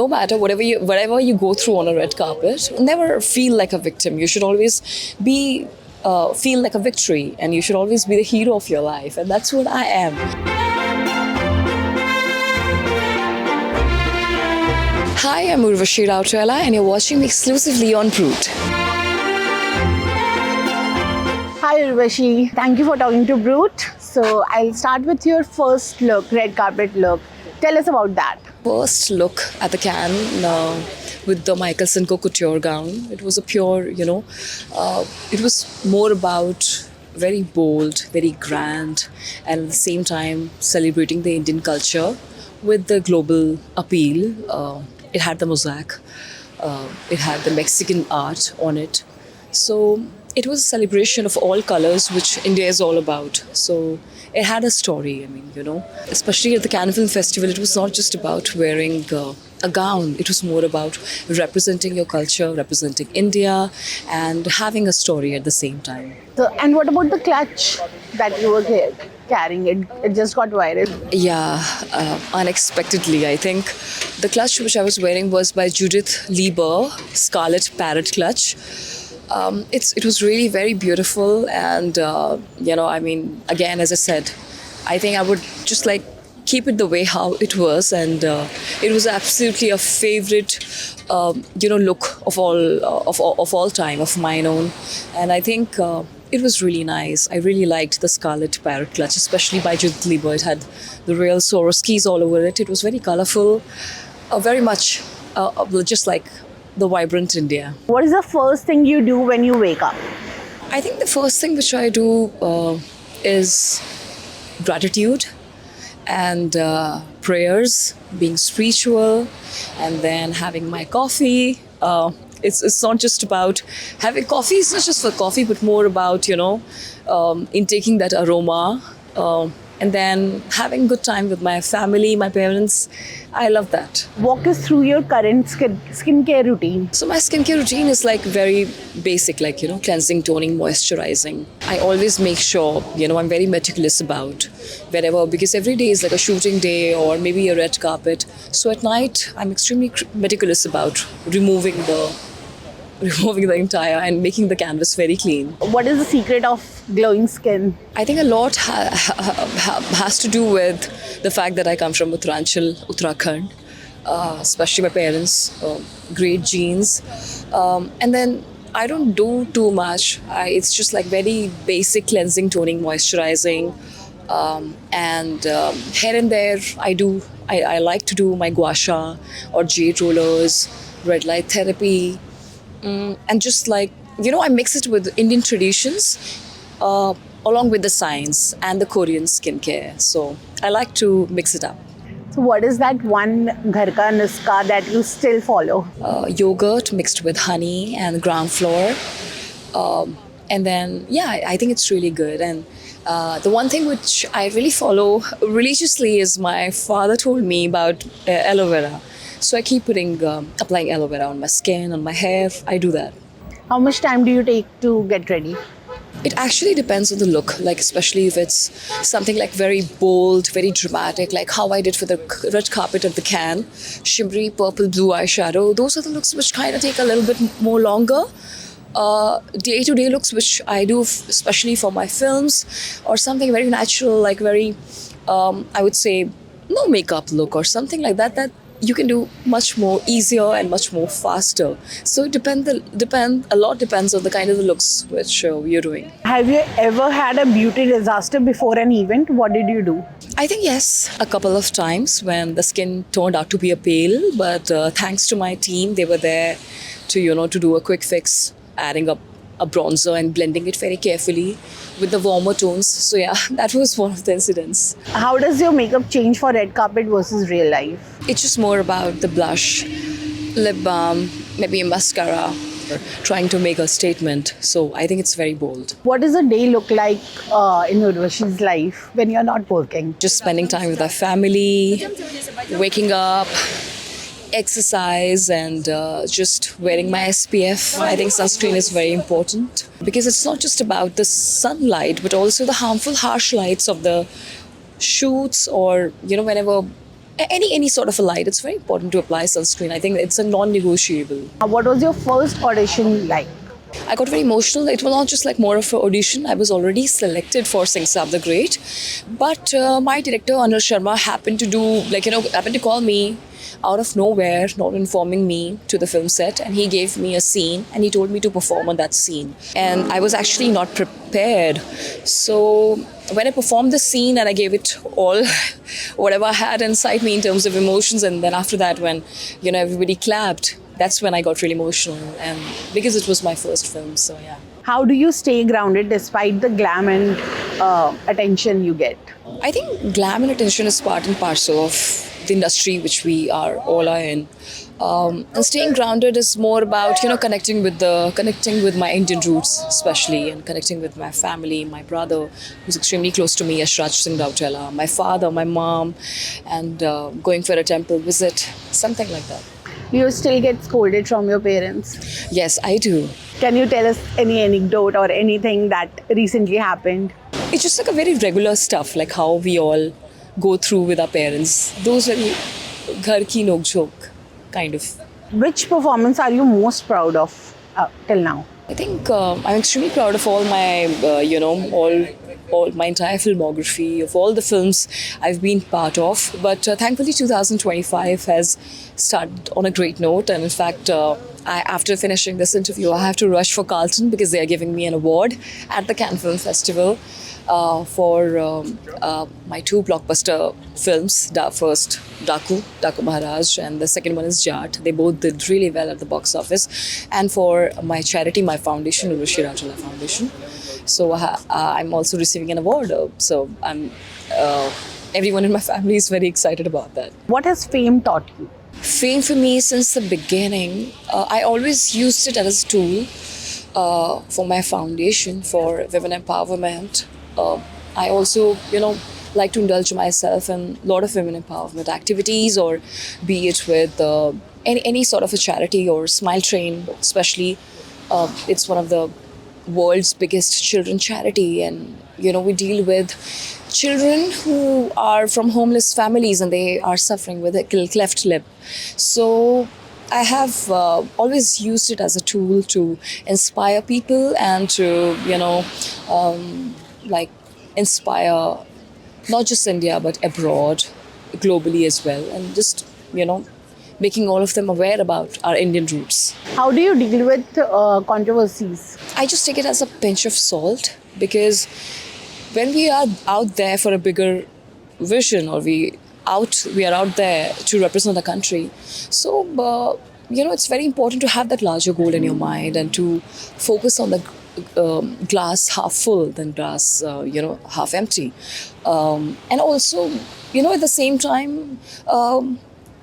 no matter whatever you go through on a red carpet, never feel like a victim. You should always be feel like a victory, and you should always be the hero of your life, and that's what I am. Hi, I'm Urvashi Rautela, and you're watching me exclusively on Brut. Hi Urvashi, thank you for talking to Brut. So I'll start with your first look, red carpet look. Tell us about that. First look at the can with the Michael Sinko couture gown. It was a pure, it was more about very bold, very grand, and at the same time celebrating the Indian culture with the global appeal. It had the mosaic, it had the Mexican art on it. So it was a celebration of all colors, which India is all about. So it had a story, especially at the Cannes Film Festival, it was not just about wearing a gown. It was more about representing your culture, representing India, and having a story at the same time. So, and what about the clutch that you were carrying? It just got viral. Yeah, unexpectedly, I think. The clutch which I was wearing was by Judith Lieber, Scarlet Parrot Clutch. It was really very beautiful, and again, as I said, I think I would just like keep it the way how it was, and it was absolutely a favorite look of all time, of mine own. And I think it was really nice. I really liked the Scarlet Parrot Clutch, especially by Judith Lieber. It had the real Swarovskis all over it. It was very colorful, very much just like the vibrant India. What is the first thing you do when you wake up? I think the first thing which I do is gratitude and prayers, being spiritual, and then having my coffee. It's not just about having coffee. It's not just for coffee, but more about intaking that aroma. And then having good time with my family, my parents. I love that. Walk us through your current skincare routine. So my skincare routine is like very basic, like, cleansing, toning, moisturizing. I always make sure, I'm very meticulous about whenever, because every day is like a shooting day or maybe a red carpet. So at night, I'm extremely meticulous about removing the entire and making the canvas very clean. What is the secret of glowing skin? I think a lot has to do with the fact that I come from Uttarakhand, especially my parents, great genes. And then I don't do too much. It's just like very basic cleansing, toning, moisturizing. And here and there, I like to do my gua sha or jade rollers, red light therapy. And just like, I mix it with Indian traditions along with the science and the Korean skincare. So I like to mix it up. So what is that one ghar ka nuska that you still follow? Yogurt mixed with honey and gram flour. And then, I think it's really good. And the one thing which I really follow religiously is my father told me about aloe vera. So I keep applying aloe vera on my skin, on my hair. I do that. How much time do you take to get ready? It actually depends on the look, like especially if it's something like very bold, very dramatic, like how I did for the red carpet at the Cannes, shimmery purple blue eyeshadow. Those are the looks which kind of take a little bit more longer. Day-to-day looks which I do, especially for my films, or something very natural, like very, I would say, no makeup look or something like that you can do much more easier and much more faster. So it depends on the kind of the looks which you're doing. Have you ever had a beauty disaster before an event? What did you do? I think yes, a couple of times when the skin turned out to be a pale, but thanks to my team, they were there to do a quick fix, adding up a bronzer and blending it very carefully with the warmer tones. So that was one of the incidents. How does your makeup change for red carpet versus real life? It's just more about the blush, lip balm, maybe a mascara, trying to make a statement. So I think it's very bold. What does a day look like in Urvashi's life when you're not working? Just spending time with our family, waking up, exercise, and just wearing my SPF. I think sunscreen is very important because it's not just about the sunlight, but also the harmful, harsh lights of the shoots, or whenever Any sort of a light. It's very important to apply sunscreen. I think it's a non-negotiable. What was your first audition like? I got very emotional. It was not just like more of an audition. I was already selected for Sing Sab the Great, but my director Anil Sharma happened to happened to call me out of nowhere, not informing me, to the film set, and he gave me a scene and he told me to perform on that scene. And I was actually not prepared. So when I performed the scene and I gave it all, whatever I had inside me in terms of emotions, and then after that, when everybody clapped, that's when I got really emotional, and because it was my first film, so yeah. How do you stay grounded despite the glam and attention you get? I think glam and attention is part and parcel of the industry which we all are in. And staying grounded is more about connecting with my Indian roots, especially, and connecting with my family, my brother, who's extremely close to me, Urvashi Rautela, my father, my mom, and going for a temple visit, something like that. Do you still get scolded from your parents? Yes, I do. Can you tell us any anecdote or anything that recently happened? It's just like a very regular stuff, like how we all go through with our parents. Those very ghar ki nok jok kind of. Which performance are you most proud of till now? I think I'm extremely proud of all my, all my entire filmography, of all the films I've been part of. But thankfully, 2025 has started on a great note. And in fact, after finishing this interview, I have to rush for Carlton because they are giving me an award at the Cannes Film Festival for my two blockbuster films. First, Daku Maharaj, and the second one is Jat. They both did really well at the box office. And for my charity, my foundation, Urvashi Rautela Foundation. So I'm also receiving an award. So everyone in my family is very excited about that. What has fame taught you? Fame for me since the beginning, I always used it as a tool for my foundation, for women empowerment. I also, like to indulge myself in a lot of women empowerment activities, or be it with any sort of a charity or Smile Train, especially. It's one of the world's biggest children charity, and we deal with children who are from homeless families and they are suffering with a cleft lip. So I have always used it as a tool to inspire people and to inspire not just India but abroad, globally as well, and just making all of them aware about our Indian roots. How do you deal with controversies? I just take it as a pinch of salt, because when we are out there for a bigger vision, or we are out there to represent the country, so it's very important to have that larger goal in your mind and to focus on the glass half full than glass half empty, and also at the same time,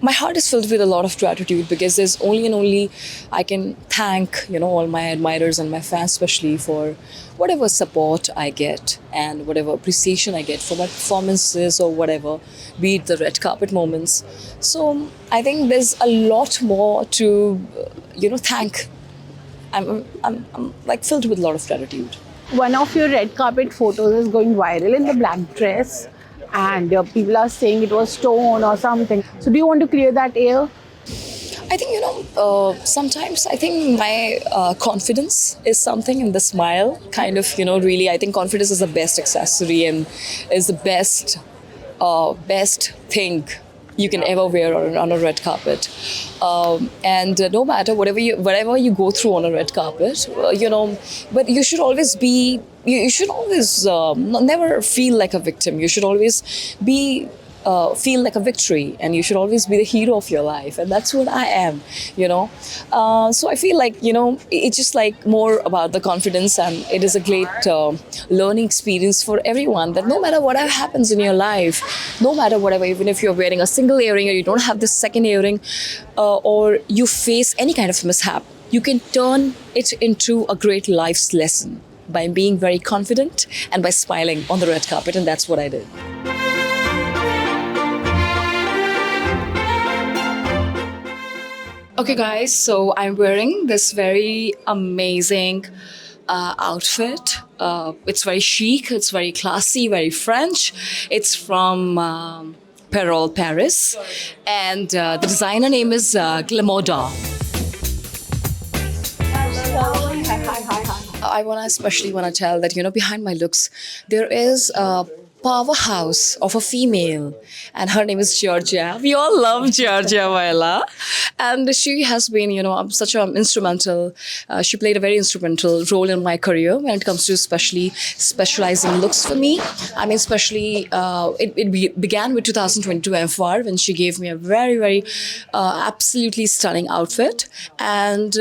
my heart is filled with a lot of gratitude, because there's only I can thank all my admirers and my fans especially for whatever support I get and whatever appreciation I get for my performances or whatever, be it the red carpet moments. So I think there's a lot more to thank. I'm like filled with a lot of gratitude. One of your red carpet photos is going viral in the black dress, and people are saying it was stone or something. So do you want to clear that air? I think, sometimes I think my confidence is something in the smile, kind of, really, I think confidence is the best accessory and is the best thing you can ever wear on a red carpet. And no matter whatever you go through on a red carpet, but you should always be, you should always never feel like a victim. You should always be feel like a victory, and you should always be the hero of your life, and that's what I am. So I feel like it's just like more about the confidence, and it is a great learning experience for everyone, that no matter whatever happens in your life, no matter whatever, even if you're wearing a single earring or you don't have this second earring, or you face any kind of mishap, you can turn it into a great life's lesson by being very confident and by smiling on the red carpet, and that's what I did. Okay guys, so I'm wearing this very amazing outfit. It's very chic, it's very classy, very French. It's from Perol, Paris. And the designer name is Glamoda. I especially want to tell that, behind my looks, there is a powerhouse of a female, and her name is Georgia. We all love Georgia Vaila, and she has been, such an instrumental. She played a very instrumental role in my career when it comes to especially specializing looks for me. I mean, especially it began with 2022 MFR when she gave me a very, very absolutely stunning outfit, and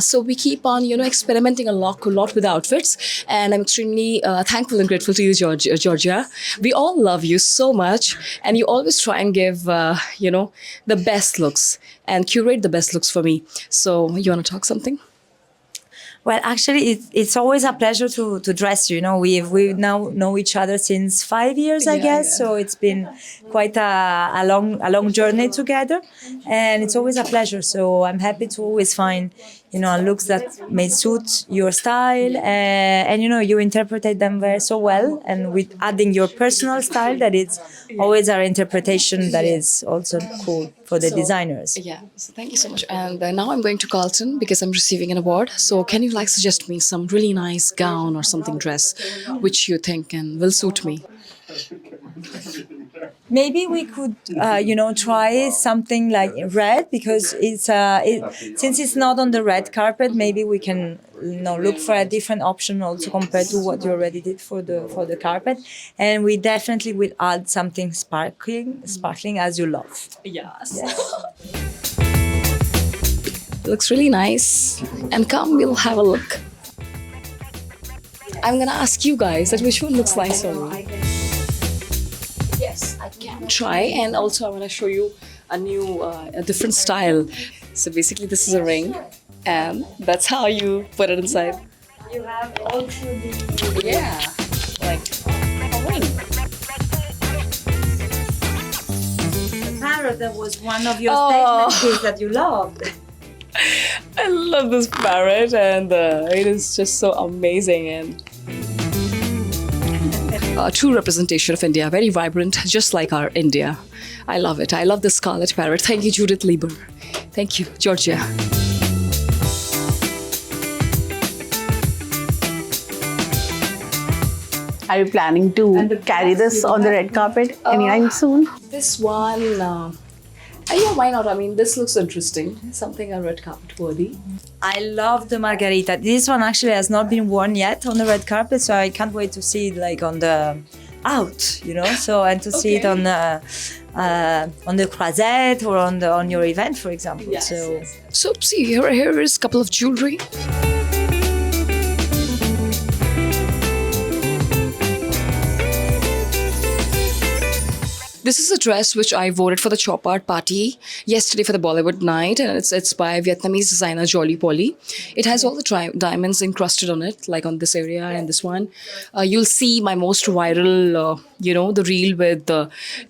so we keep on, experimenting a lot with outfits, and I'm extremely thankful and grateful to you, Georgia. We all love you so much, and you always try and give, the best looks and curate the best looks for me. So, you want to talk something? Well, actually, it's always a pleasure to dress you. We now know each other since 5 years, I guess. Yeah. So it's been quite a long journey together, and it's always a pleasure. So I'm happy to always find looks that may suit your style, and you interpret them so well, and with adding your personal style, that it's always our interpretation that is also cool for the designers. Yeah, so thank you so much. And now I'm going to Carlton because I'm receiving an award. So can you suggest me some really nice gown or something dress which you think will suit me? Maybe we could, try something like red, because since it's not on the red carpet, maybe we can, look for a different option also compared to what you already did for the carpet. And we definitely will add something sparkling as you love. Yes. Looks really nice. And come, we'll have a look. I'm gonna ask you guys that which one looks nice on me. Yes, I can try, and also I want to show you a different style. So basically, this is a ring, and that's how you put it inside. You have also the like a ring. The parrot that was one of your statement pieces that you loved. I love this parrot, and it is just so amazing and. A true representation of India, very vibrant, just like our India. I love it. I love the scarlet parrot. Thank you, Judith Lieber. Thank you, Georgia. Are you planning to carry this on the red carpet anytime soon? This one, why not? I mean, this looks interesting. Something on red carpet worthy. I love the margarita. This one actually has not been worn yet on the red carpet, so I can't wait to see it on the out, So and to see it on the croisette or on your event, for example. Yes, yes. So see here is a couple of jewelry. This is a dress which I wore it for the chop art party yesterday for the Bollywood night, and it's by Vietnamese designer Jolly Polly. It has all the diamonds encrusted on it, like on this area and this one. You'll see my most viral, the reel with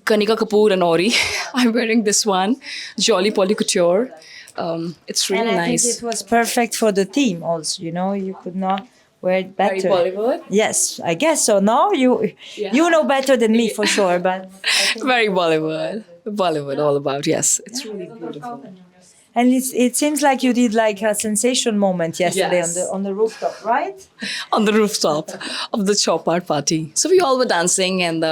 Kanika Kapoor and Ori. I'm wearing this one, Jolly Polly Couture. It's really and I nice. think it was perfect for the theme also, you could not wear it better. Very Bollywood? Yes, I guess so. No, you know better than me for sure, but very Bollywood. Bollywood all about, yes. It's really beautiful. And it seems like you did a sensation moment yesterday Yes. on the rooftop, right? On the rooftop of the Chop Art party. So we all were dancing, and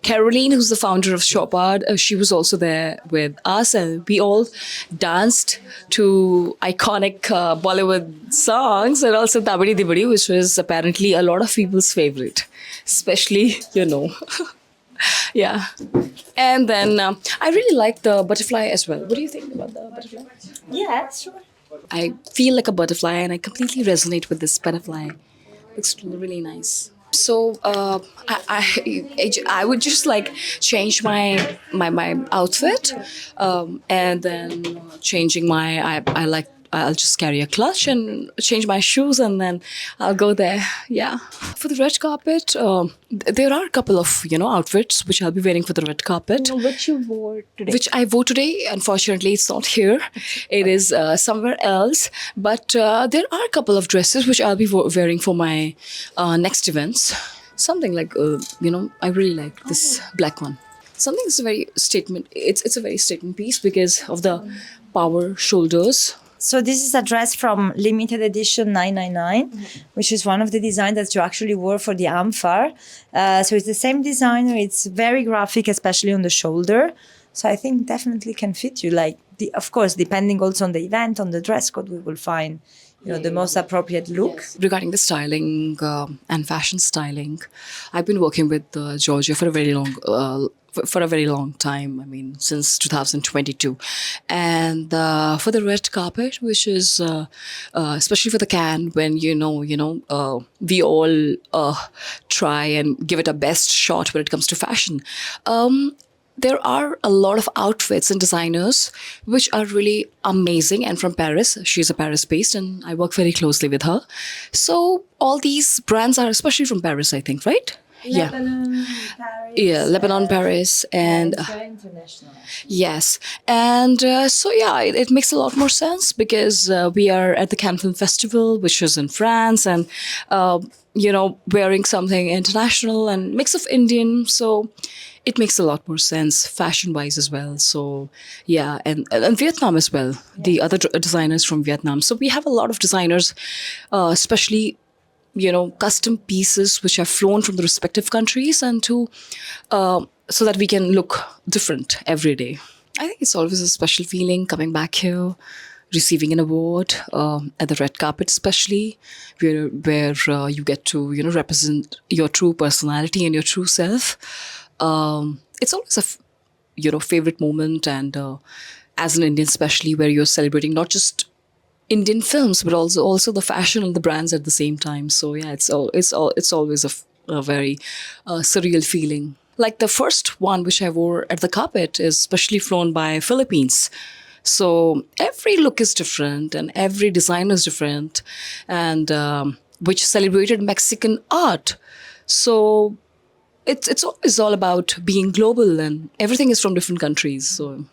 Caroline, who's the founder of Chop Art, she was also there with us, and we all danced to iconic Bollywood songs, and also Tabadi Dibadi, which was apparently a lot of people's favorite, especially, Yeah. And then I really like the butterfly as well. What do you think about the butterfly? Yeah, sure. I feel like a butterfly, and I completely resonate with this butterfly. Looks really nice. So I would just change my outfit, and then changing I'll just carry a clutch and change my shoes, and then I'll go there. Yeah. For the red carpet, there are a couple of outfits which I'll be wearing for the red carpet. Which you wore today? Which I wore today. Unfortunately, it's not here. It is somewhere else. But there are a couple of dresses which I'll be wearing for my next events. Something I really like this black one. something is a very statement. It's a very statement piece because of the power shoulders. So this is a dress from limited edition 999, which is one of the designs that you actually wore for the Amphar. So it's the same designer. It's very graphic, especially on the shoulder. So I think definitely can fit you. Like, of course, depending also on the event, on the dress code, we will find the most appropriate look. Yes. Regarding the styling and fashion styling, I've been working with Georgia for a very long time. I mean, since 2022, and for the red carpet, which is especially for the Cannes, when we all try and give it our best shot when it comes to fashion. There are a lot of outfits and designers which are really amazing, and from Paris. She's a Paris based and I work very closely with her. So all these brands are especially from Paris, I think, right? Lebanon, Paris. Yeah, Lebanon, Paris, and It's very international. yes. And it makes a lot more sense because we are at the Cannes Film Festival, which is in France, and wearing something international and mix of Indian. So it makes a lot more sense fashion-wise as well. So yeah, and Vietnam as well. The other designers from Vietnam. So we have a lot of designers, especially custom pieces which have flown from the respective countries and to so that we can look different every day. I think it's always a special feeling coming back here, receiving an award at the red carpet, especially where you get to represent your true personality and your true self. It's always a favorite moment, and as an Indian, especially where you're celebrating not just Indian films, but also the fashion and the brands at the same time. So yeah, it's always a very surreal feeling. Like the first one which I wore at the carpet is specially flown by Philippines. So every look is different and every design is different, and which celebrated Mexican art. So it's always all about being global, and everything is from different countries. So